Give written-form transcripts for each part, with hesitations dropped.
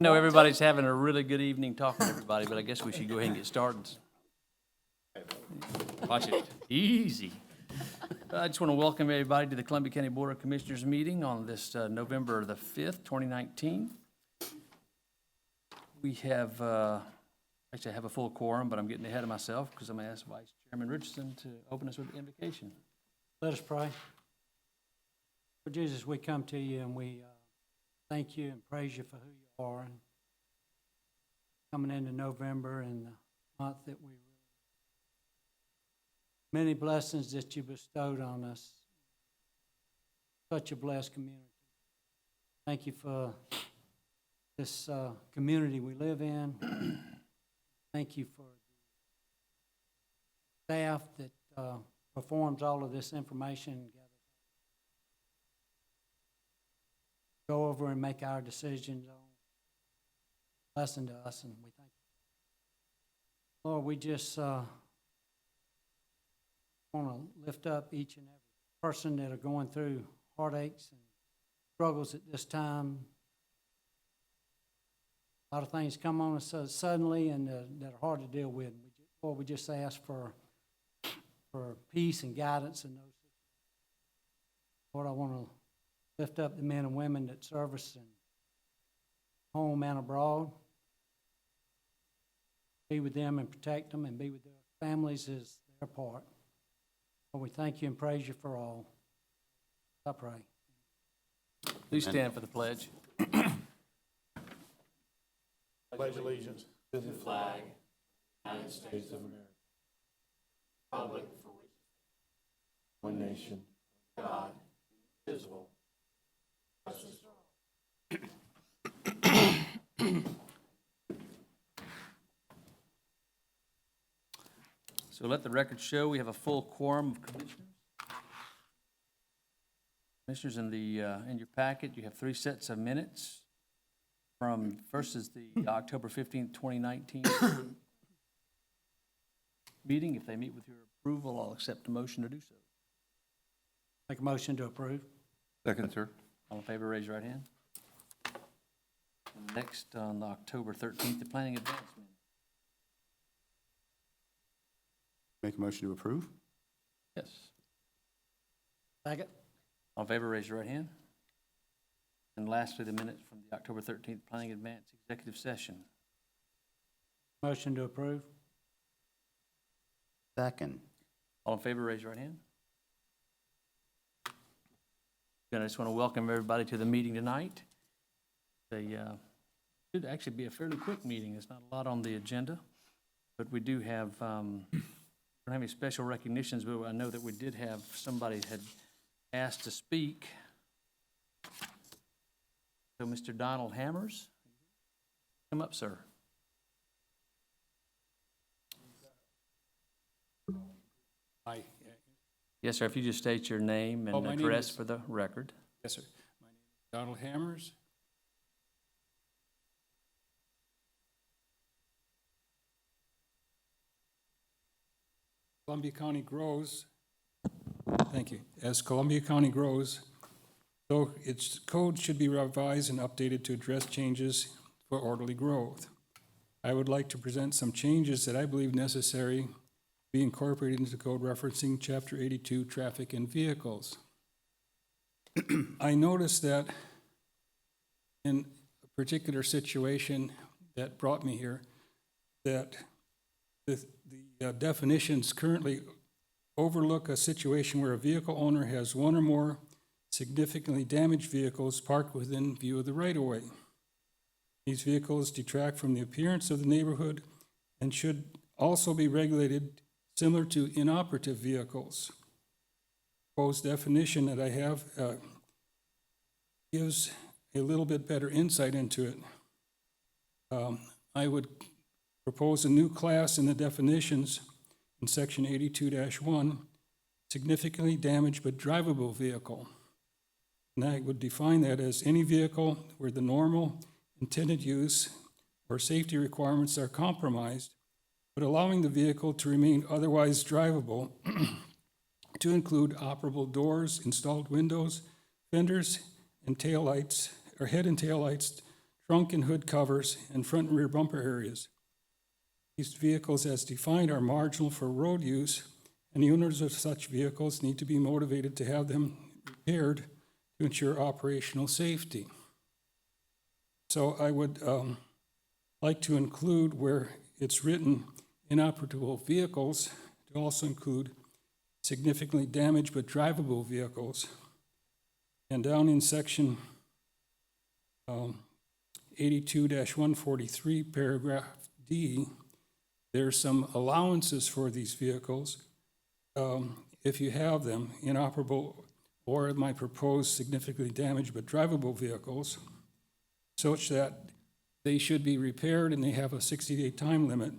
know everybody's having a really good evening talking to everybody, but I guess we should go ahead and get started. Watch it. Easy. I just want to welcome everybody to the Columbia County Board of Commissioners meeting on this November the 5th, 2019. We have, actually I have a full quorum, but I'm getting ahead of myself because I'm going to ask Vice Chairman Richardson to open us with the invocation. Let us pray. Lord Jesus, we come to you and we thank you and praise you for who you are. And coming into November and the month that we many blessings that you bestowed on us. Such a blessed community. Thank you for this community we live in. Thank you for the staff that performs all of this information and gathers. Go over and make our decisions on lesson to us, and we thank you. Lord, we just want to lift up each and every person that are going through heartaches and struggles at this time. A lot of things come on us suddenly and that are hard to deal with. Lord, we just ask for peace and guidance in those. Lord, I want to lift up the men and women that serve us in home and abroad. Be with them and protect them, and be with their families as their part. Lord, we thank you and praise you for all. I pray. Please stand for the pledge. Pledge allegiance to the flag of the United States of America, republic for which one nation, God, indivisible, justice for all. So let the record show we have a full quorum of commissioners. Commissioners, in your packet, you have 3 sets of minutes. From first is the October 15th, 2019 meeting. If they meet with your approval, I'll accept a motion to do so. Make a motion to approve. Second, sir. All in favor, raise your right hand. And next, on October 13th, the planning advancement. Make a motion to approve? Yes. Second. All in favor, raise your right hand. And lastly, the minutes from the October 13th planning advance executive session. Motion to approve. Second. All in favor, raise your right hand. Again, I just want to welcome everybody to the meeting tonight. They should actually be a fairly quick meeting. There's not a lot on the agenda, but we do have, we don't have any special recognitions, but I know that we did have somebody had asked to speak. So Mr. Donald Hammers, come up, sir. Hi. Yes, sir, if you just state your name and Oh, my name address is- for the record. Yes, sir. My name is Donald Hammers. Columbia County grows, thank you, as Columbia County grows, so its code should be revised and updated to address changes for orderly growth. I would like to present some changes that I believe necessary be incorporated into code referencing Chapter 82, Traffic and Vehicles. I noticed that in a particular situation that brought me here, that the definitions currently overlook a situation where a vehicle owner has one or more significantly damaged vehicles parked within view of the right-of-way. These vehicles detract from the appearance of the neighborhood and should also be regulated similar to inoperative vehicles. Proposed definition that I have gives a little bit better insight into it. I would propose a new class in the definitions in section 82-1, significantly damaged but drivable vehicle. And I would define that as any vehicle where the normal intended use or safety requirements are compromised, but allowing the vehicle to remain otherwise drivable to include operable doors, installed windows, fenders, and taillights, or head and taillights, trunk and hood covers, and front and rear bumper areas. These vehicles as defined are marginal for road use, and the owners of such vehicles need to be motivated to have them repaired to ensure operational safety. So I would like to include where it's written inoperable vehicles to also include significantly damaged but drivable vehicles. And down in section 82-143, paragraph D, there's some allowances for these vehicles. If you have them, inoperable or my proposed significantly damaged but drivable vehicles, such that they should be repaired and they have a 60-day time limit.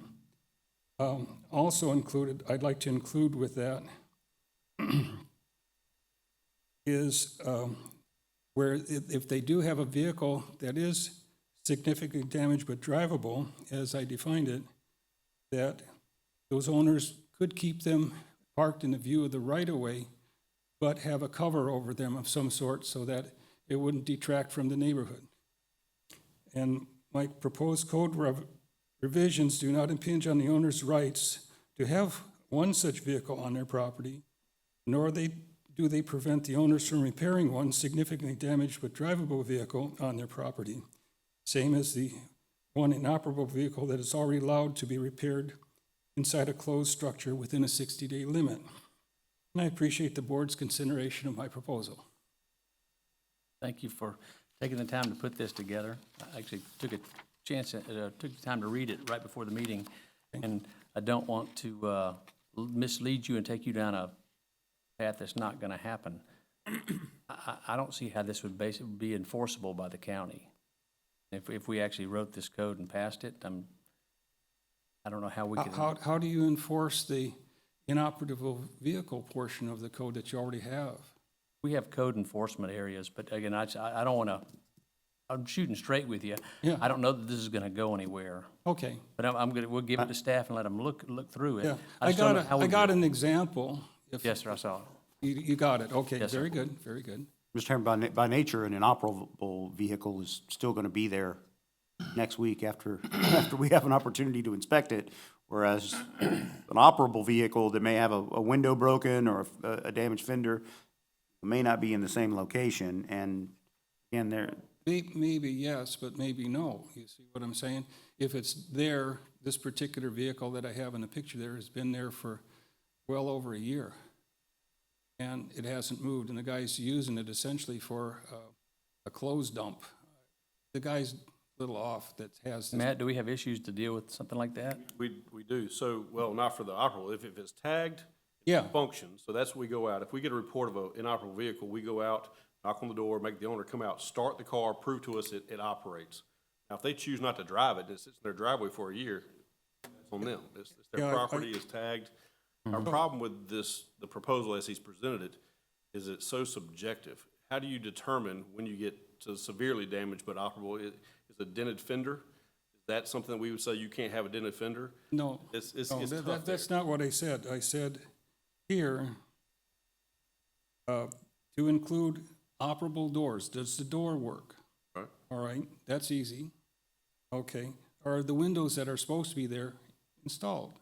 Also included, I'd like to include with that is where if they do have a vehicle that is significantly damaged but drivable, as I defined it, that those owners could keep them parked in the view of the right-of-way, but have a cover over them of some sort so that it wouldn't detract from the neighborhood. And my proposed code revisions do not impinge on the owner's rights to have one such vehicle on their property, nor do they prevent the owners from repairing one significantly damaged but drivable vehicle on their property, same as the one inoperable vehicle that is already allowed to be repaired inside a closed structure within a 60-day limit. And I appreciate the board's consideration of my proposal. Thank you for taking the time to put this together. I actually took a chance, took the time to read it right before the meeting, and I don't want to mislead you and take you down a path that's not going to happen. I don't see how this would basically be enforceable by the county. If we actually wrote this code and passed it, I don't know how we could. How do you enforce the inoperable vehicle portion of the code that you already have? We have code enforcement areas, but again, I don't want to, I'm shooting straight with you. Yeah. I don't know that this is going to go anywhere, Okay. but we'll give it to staff and let them look through it. Yeah, I just don't know how we got do it. an example. If Yes, sir, I saw it. You got it, okay, Yes, sir. very good, very good. Mr. Chairman, by nature, an inoperable vehicle is still going to be there next week after we have an opportunity to inspect it, whereas an operable vehicle that may have a window broken or a damaged fender may not be in the same location, and again, Maybe yes, but maybe no, you see what I'm saying? If it's there, this particular vehicle that I have in the picture there has been there for well over a year, and it hasn't moved, and the guy's using it essentially for a clothes dump. The guy's a little off that has this. Matt, do we have issues to deal with something like that? We do. So, well, not for the operable. If it's tagged, Yeah, functions, so that's what we go out. If we get a report of an inoperable vehicle, we go out, knock on the door, make the owner come out, start the car, prove to us it operates. Now, if they choose not to drive it, and it sits in their driveway for a year, it's on them. It's their Yeah, property, is tagged. Our problem with this, the proposal as he's presented it, is it's so subjective. How do you determine when you get to severely damaged but operable? Is a dented fender? Is that something that we would say you can't have a dented fender? no, It's no, tough that's there. not what I said. I said here, to include operable doors. Does the door work? Right. All right, that's easy. Okay, are the windows that are supposed to be there installed?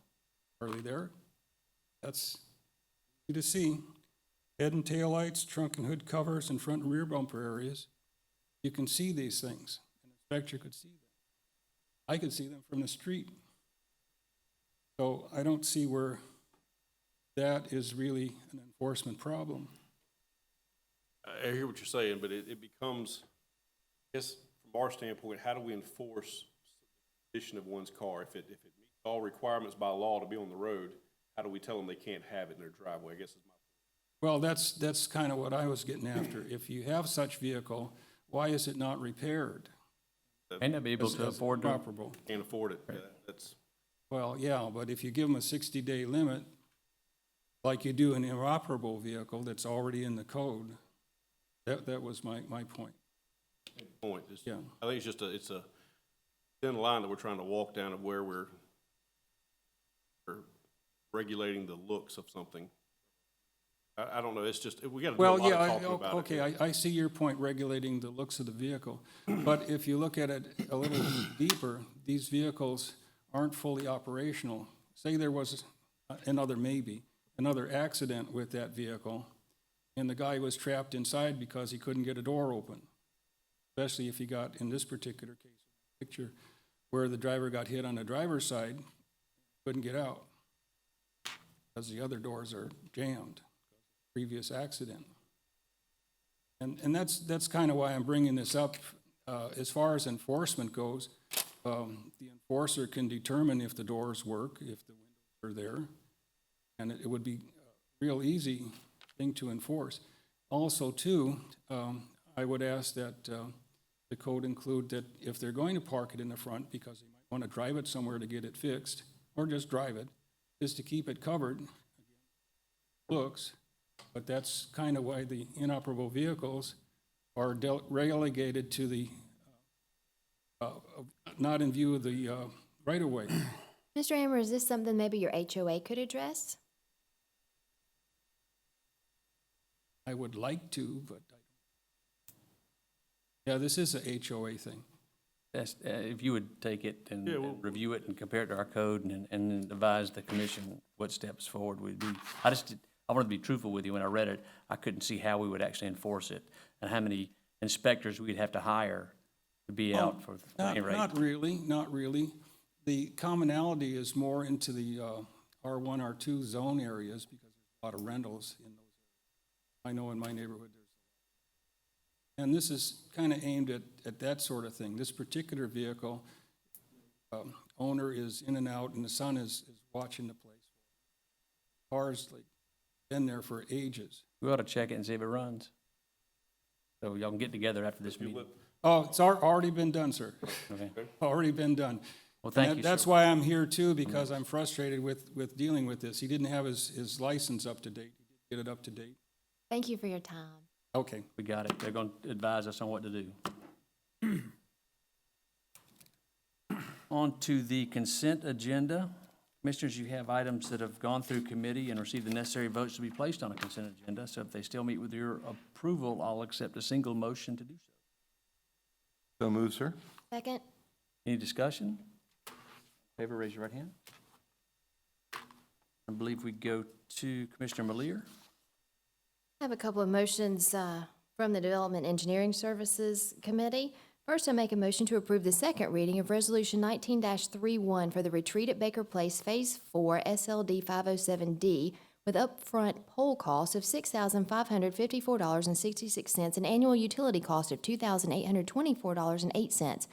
Are they there? That's easy to see. Head and tail lights, trunk and hood covers, and front and rear bumper areas. You can see these things. An inspector could see them. I could see them from the street. So I don't see where that is really an enforcement problem. I hear what you're saying, but it becomes, I guess, from our standpoint, how do we enforce the condition of one's car? If it meets all requirements by law to be on the road, how do we tell them they can't have it in their driveway? I guess is my. Well, that's kind of what I was getting after. If you have such vehicle, why is it not repaired? May not be able As- to as afford to. operable? Can't afford it. Yeah, that's, Well, yeah, but if you give them a 60-day limit, like you do an inoperable vehicle that's already in the code, that was my point. the point. Yeah. I think it's a thin line that we're trying to walk down of where we're regulating the looks of something. I don't know, it's just, we gotta do a Well, lot yeah, of talking about it. okay, I see your point, regulating the looks of the vehicle. But if you look at it a little deeper, these vehicles aren't fully operational. Say there was another accident with that vehicle, and the guy was trapped inside because he couldn't get a door open. Especially if he got, in this particular case, picture where the driver got hit on the driver's side, couldn't get out because the other doors are jammed, previous accident. And that's kind of why I'm bringing this up. As far as enforcement goes, the enforcer can determine if the doors work, if the windows are there, and it would be a real easy thing to enforce. Also, too, I would ask that the code include that if they're going to park it in the front because they might want to drive it somewhere to get it fixed, or just drive it, is to keep it covered. Looks, but that's kind of why the inoperable vehicles are relegated to the, not in view of the right-of-way. Mr. Amber, is this something maybe your HOA could address? I would like to, but yeah, this is a HOA thing. That's, if you would take it and Yeah, well- and review it and compare it to our code and advise the commission what steps forward would be. I wanted to be truthful with you. When I read it, I couldn't see how we would actually enforce it and how many inspectors we'd have to hire to be out for any rate. Not really, not really. The commonality is more into the R1, R2 zone areas because there's a lot of rentals in those areas. I know in my neighborhood there's. And this is kind of aimed at that sort of thing. This particular vehicle, owner is in and out and the son is watching the place. Car's like been there for ages. We ought to check it and see if it runs. So y'all can get together after this meeting. Oh, it's already been done, sir. Okay. Already been done. Well, thank you, That's sir. why I'm here too, because I'm frustrated with dealing with this. He didn't have his license up to date. He did get it up to date. Thank you for your time. Okay. We got it. They're going to advise us on what to do. On to the consent agenda. Commissioners, you have items that have gone through committee and received the necessary votes to be placed on a consent agenda. So if they still meet with your approval, I'll accept a single motion to do so. So moved, sir. Second? Any discussion? In favor, raise your right hand. I believe we go to Commissioner Malier. I have a couple of motions from the Development Engineering Services Committee. First, I make a motion to approve the second reading of Resolution 19-31 for the Retreat at Baker Place Phase 4 SLD 507D with upfront poll cost of $6,554.66 and annual utility cost of $2,824.08.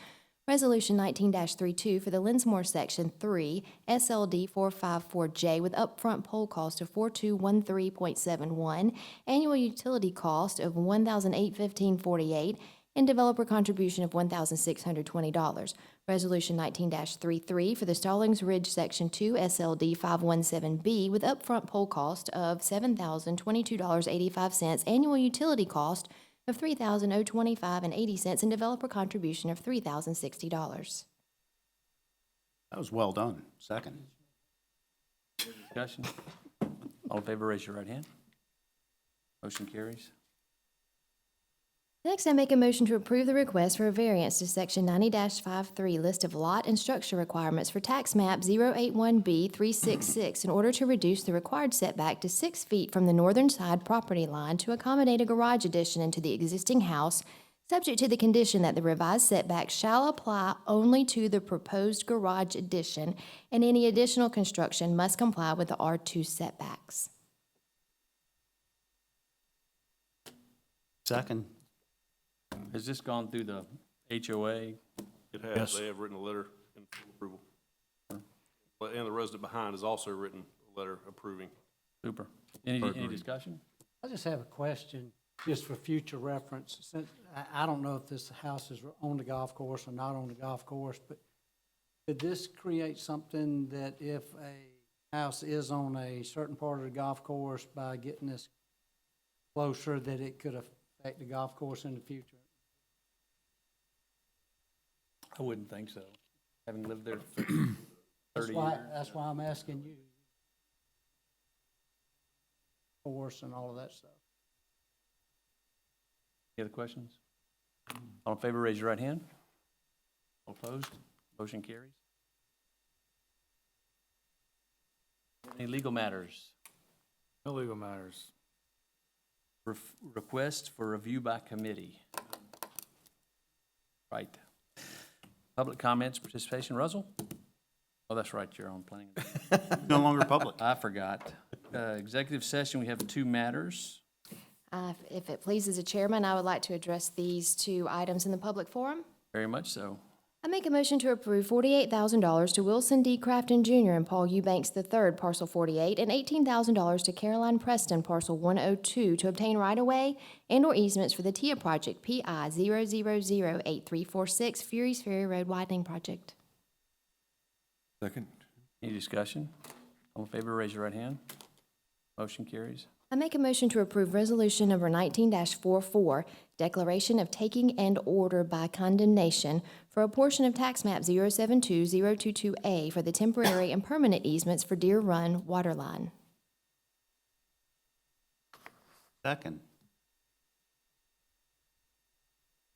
Resolution 19-32 for the Linsmore Section 3 SLD 454J with upfront poll cost of $4213.71, annual utility cost of $1,815.48, and developer contribution of $1,620. Resolution 19-33 for the Stallings Ridge Section 2 SLD 517B with upfront poll cost of $7,022.85, annual utility cost of $3,025.80, and developer contribution of $3,060. That was well done. Second. Discussion? All in favor, raise your right hand. Motion carries. Next, I make a motion to approve the request for a variance to Section 90-53 List of Lot and Structure Requirements for Tax Map 081B366 in order to reduce the required setback to 6 feet from the northern side property line to accommodate a garage addition into the existing house, subject to the condition that the revised setback shall apply only to the proposed garage addition, and any additional construction must comply with the R2 setbacks. Second. Has this gone through the HOA? It has, they have written a letter in full approval. And the resident behind has also written a letter approving. Super. Any discussion? I just have a question, just for future reference. Since, I don't know if this house is on the golf course or not on the golf course, but could this create something that if a house is on a certain part of the golf course, by getting this closer, that it could affect the golf course in the future? I wouldn't think so. Having lived there for 30 years. That's why I'm asking you. force and all of that stuff. Any other questions? All in favor, raise your right hand. All opposed? Motion carries. Any legal matters? No legal matters. Request for review by committee. Right. Public comments, participation. Russell? Oh, that's right, you're on planning. No longer public. I forgot. Executive session, we have 2 matters. If it pleases the chairman, I would like to address these 2 items in the public forum. Very much so. I make a motion to approve $48,000 to Wilson D. Crafton Jr. and Paul Eubanks III, parcel 48, and $18,000 to Caroline Preston, parcel 102, to obtain right-of-way and/or easements for the TIA project, PI 0008346, Fury's Ferry Road widening project. Second. Any discussion? All in favor, raise your right hand. Motion carries. I make a motion to approve resolution number 19-44, declaration of taking and order by condemnation for a portion of tax map 072022A for the temporary and permanent easements for Deer Run water line. Second.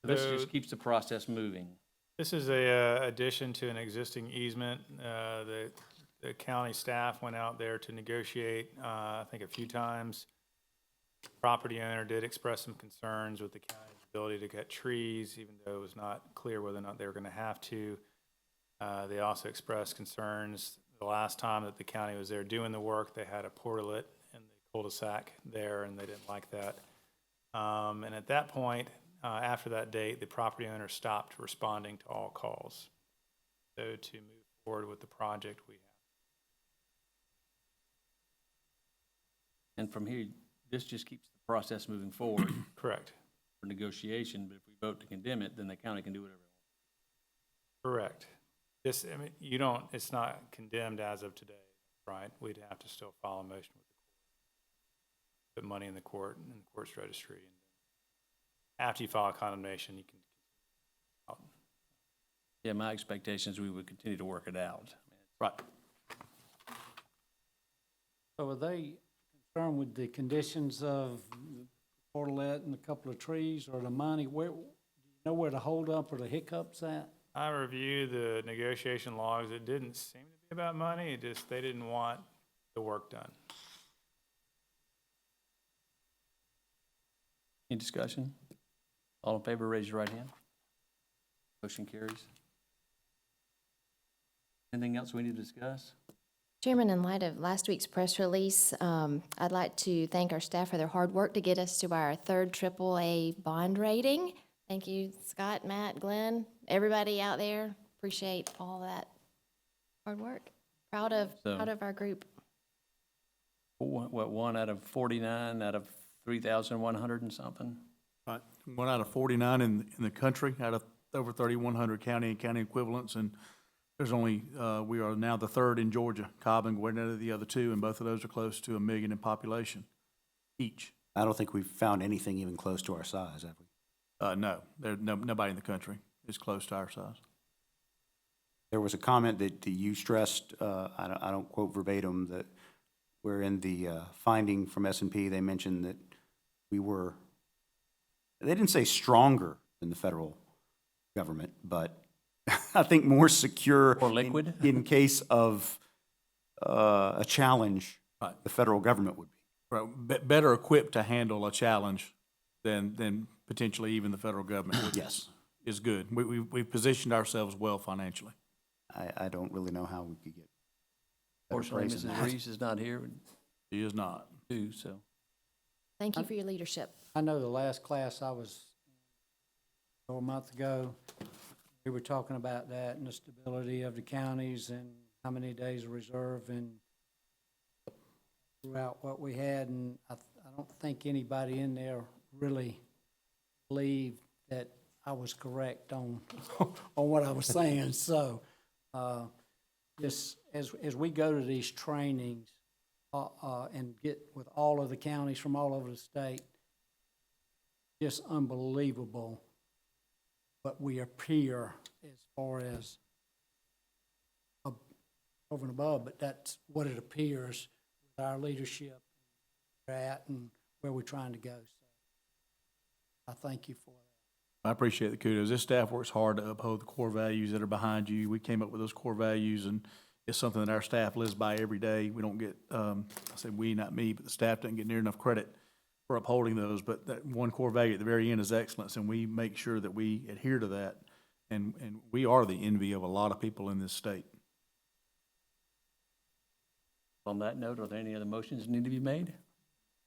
This just keeps the process moving. This is a addition to an existing easement. The county staff went out there to negotiate, I think a few times. Property owner did express some concerns with the county's ability to cut trees, even though it was not clear whether or not they were gonna have to. They also expressed concerns, the last time that the county was there doing the work, they had a portalet in the cul-de-sac there, and they didn't like that. And at that point, after that date, the property owner stopped responding to all calls. So to move forward with the project, we have. And from here, this just keeps the process moving forward Correct. for negotiation, but if we vote to condemn it, then the county can do whatever. Correct. This, I mean, you don't, it's not condemned as of today, right? We'd have to still file a motion with the court. Put money in the court, in the court's registry. And after you file a condemnation, you can. Yeah, my expectation is we would continue to work it out. Right. So are they concerned with the conditions of the portalet and a couple of trees or the money? Where, do you know where the holdup or the hiccup's at? I reviewed the negotiation logs. It didn't seem to be about money. It just, they didn't want the work done. Any discussion? All in favor, raise your right hand. Motion carries. Anything else we need to discuss? Chairman, in light of last week's press release, I'd like to thank our staff for their hard work to get us to our 3rd AAA bond rating. Thank you, Scott, Matt, Glenn, everybody out there. Appreciate all that hard work. Proud of our group. What, 1 out of 49 out of 3,100 and something? Right, 1 out of 49 in the country, out of over 3,100 county and county equivalents, and there's only, we are now the 3rd in Georgia. Cobb and Gwinnett are the other 2, and both of those are close to 1 million in population each. I don't think we've found anything even close to our size, have we? No, nobody in the country is close to our size. There was a comment that you stressed, I don't quote verbatim, that where in the finding from S&P, they mentioned that we were, they didn't say stronger than the federal government, but I think more secure. More liquid? In case of a challenge, Right. the federal government would be. Right, better equipped to handle a challenge than potentially even the federal government, which Yes. is good. We've positioned ourselves well financially. I don't really know how we could get better Fortunately, praise than Mrs. that. Reese is not here, He is not. too, so. Thank you for your leadership. I know the last class I was a month ago, we were talking about that and the stability of the counties and how many days of reserve and throughout what we had, and I don't think anybody in there really believed that I was correct on, on what I was saying, so, this, as we go to these trainings, and get with all of the counties from all over the state, just unbelievable what we appear as far as over and above, but that's what it appears with our leadership, we're at and where we're trying to go. So I thank you for that. I appreciate the kudos. This staff works hard to uphold the core values that are behind you. We came up with those core values, and it's something that our staff lives by every day. We don't get, I say we, not me, but the staff doesn't get near enough credit for upholding those. But that one core value at the very end is excellence, and we make sure that we adhere to that. And we are the envy of a lot of people in this state. On that note, are there any other motions that need to be made?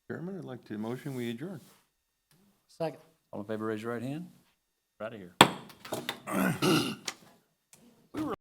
Chairman, I'd like to motion we adjourn. Second. All in favor, raise your right hand. We're out of here.